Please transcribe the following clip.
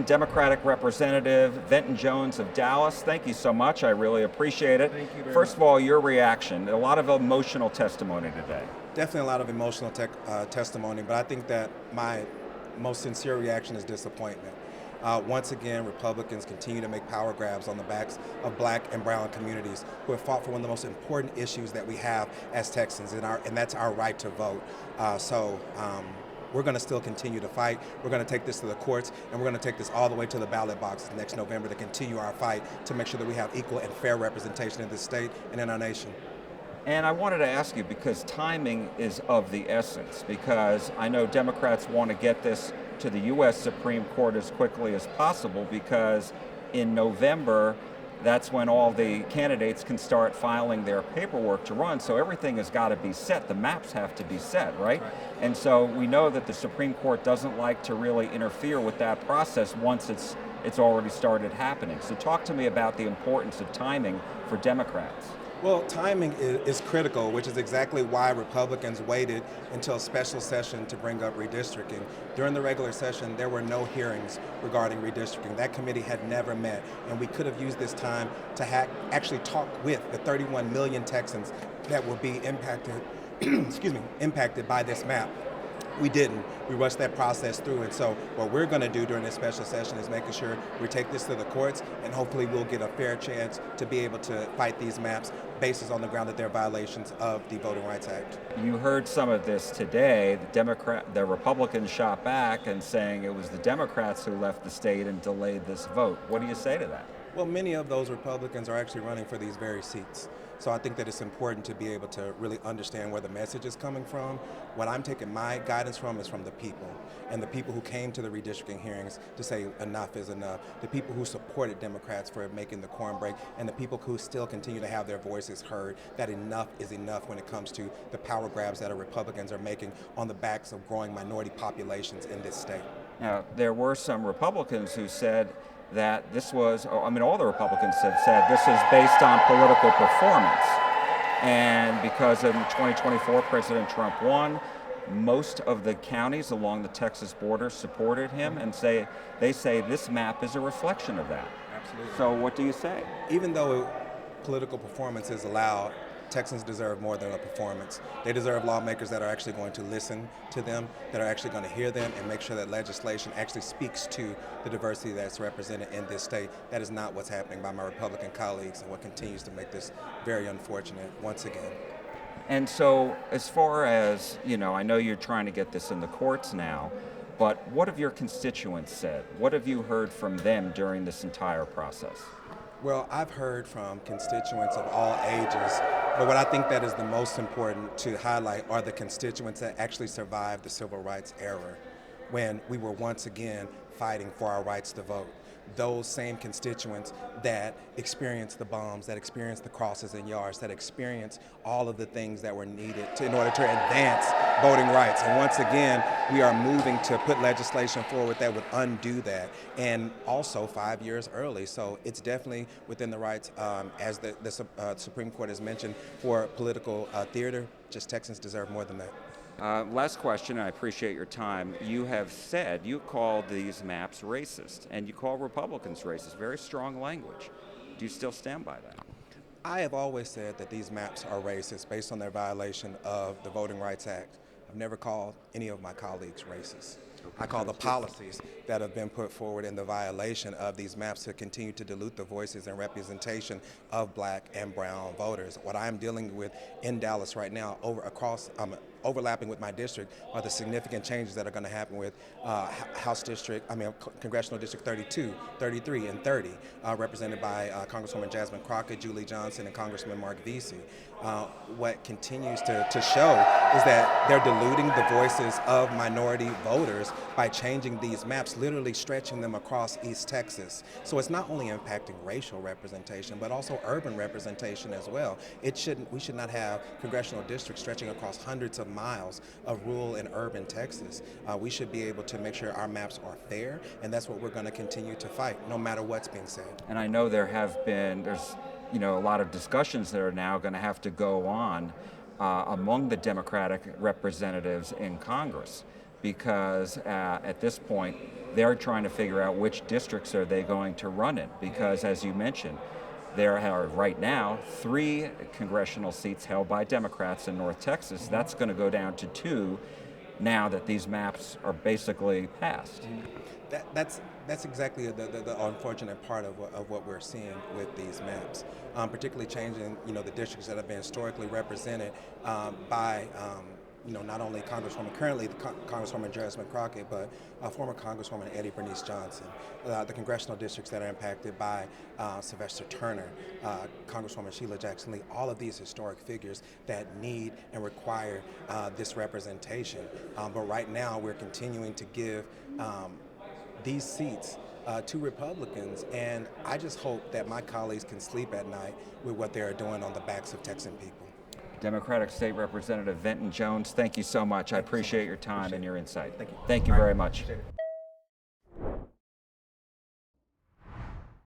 Democratic Representative Venton Jones of Dallas, thank you so much. I really appreciate it. Thank you very First of much. all, your reaction. A lot of emotional testimony today. Definitely a lot of emotional testimony, but I think that my most sincere reaction is disappointment. Once again, Republicans continue to make power grabs on the backs of black and brown communities who have fought for one of the most important issues that we have as Texans, and that's our right to vote. We're going to still continue to fight. We're going to take this to the courts, and we're going to take this all the way to the ballot box next November to continue our fight to make sure that we have equal and fair representation in this state and in our nation. And I wanted to ask you, because timing is of the essence, because I know Democrats want to get this to the U.S. Supreme Court as quickly as possible, because in November, that's when all the candidates can start filing their paperwork to run. So everything has got to be set. The maps have to be set, right? And so we know that the Supreme Court doesn't like to really interfere with that process once it's already started happening. So talk to me about the importance of timing for Democrats. Well, timing is critical, which is exactly why Republicans waited until a special session to bring up redistricting. During the regular session, there were no hearings regarding redistricting. That committee had never met, and we could have used this time to actually talk with the 31 million Texans that will be impacted, impacted by this map. We didn't. We rushed that process through, and so what we're going to do during this special session is making sure we take this to the courts, and hopefully we'll get a fair chance to be able to fight these maps based on the ground that they're violations of the Voting Rights Act. You heard some of this today. The Republicans shot back and saying it was the Democrats who left the state and delayed this vote. What do you say to that? Well, many of those Republicans are actually running for these very seats. So I think that it's important to be able to really understand where the message is coming from. What I'm taking my guidance from is from the people, and the people who came to the redistricting hearings to say enough is enough, the people who supported Democrats for making the quorum break, and the people who still continue to have their voices heard, that enough is enough when it comes to the power grabs that our Republicans are making on the backs of growing minority populations in this state. Now, there were some Republicans who said that this was, all the Republicans have said this is based on political performance. And because in 2024, President Trump won, most of the counties along the Texas border supported him and they say this map is a reflection of that. Absolutely. So what do you say? Even though political performance is allowed, Texans deserve more than a performance. They deserve lawmakers that are actually going to listen to them, that are actually going to hear them, and make sure that legislation actually speaks to the diversity that's represented in this state. That is not what's happening by my Republican colleagues, and what continues to make this very unfortunate once again. And so as far as, I know you're trying to get this in the courts now, but what have your constituents said? What have you heard from them during this entire process? Well, I've heard from constituents of all ages, but what I think that is the most important to highlight are the constituents that actually survived the civil rights era, when we were once again fighting for our rights to vote. Those same constituents that experienced the bombs, that experienced the crosses and yards, that experienced all of the things that were needed in order to advance voting rights. And once again, we are moving to put legislation forward that would undo that, and also 5 years early. So it's definitely within the rights, as the Supreme Court has mentioned, for political theater. Just Texans deserve more than that. Last question, I appreciate your time. You have said you call these maps racist, and you call Republicans racist. Very strong language. Do you still stand by that? I have always said that these maps are racist based on their violation of the Voting Rights Act. I've never called any of my colleagues racist. I call the policies that have been put forward in the violation of these maps to continue to dilute the voices and representation of black and brown voters. What I'm dealing with in Dallas right now, overlapping with my district, are the significant changes that are going to happen with Congressional District 32, 33, and 30, represented by Congresswoman Jasmine Crockett, Julie Johnson, and Congressman Mark Vesey. What continues to show is that they're diluting the voices of minority voters by changing these maps, literally stretching them across East Texas. So it's not only impacting racial representation, but also urban representation as well. We should not have congressional districts stretching across hundreds of miles of rural and urban Texas. We should be able to make sure our maps are fair, and that's what we're going to continue to fight, no matter what's being said. And I know there's a lot of discussions that are now going to have to go on among the Democratic representatives in Congress. because at this point, they're trying to figure out which districts are they going to run in, because as you mentioned, there are right now 3 congressional seats held by Democrats in North Texas. That's going to go down to 2 now that these maps are basically passed. That's exactly the unfortunate part of what we're seeing with these maps, particularly changing the districts that have been historically represented by not only currently Congresswoman Jasmine Crockett, but former Congresswoman Eddie Bernice Johnson, the congressional districts that are impacted by Sylvester Turner, Congresswoman Sheila Jackson Lee, all of these historic figures that need and require this representation. But right now we're continuing to give these seats to Republicans, and I just hope that my colleagues can sleep at night with what they are doing on the backs of Texan people. Democratic State Representative Venton Jones, thank you so much. I appreciate your time and your insight. Thank you. Thank you very much.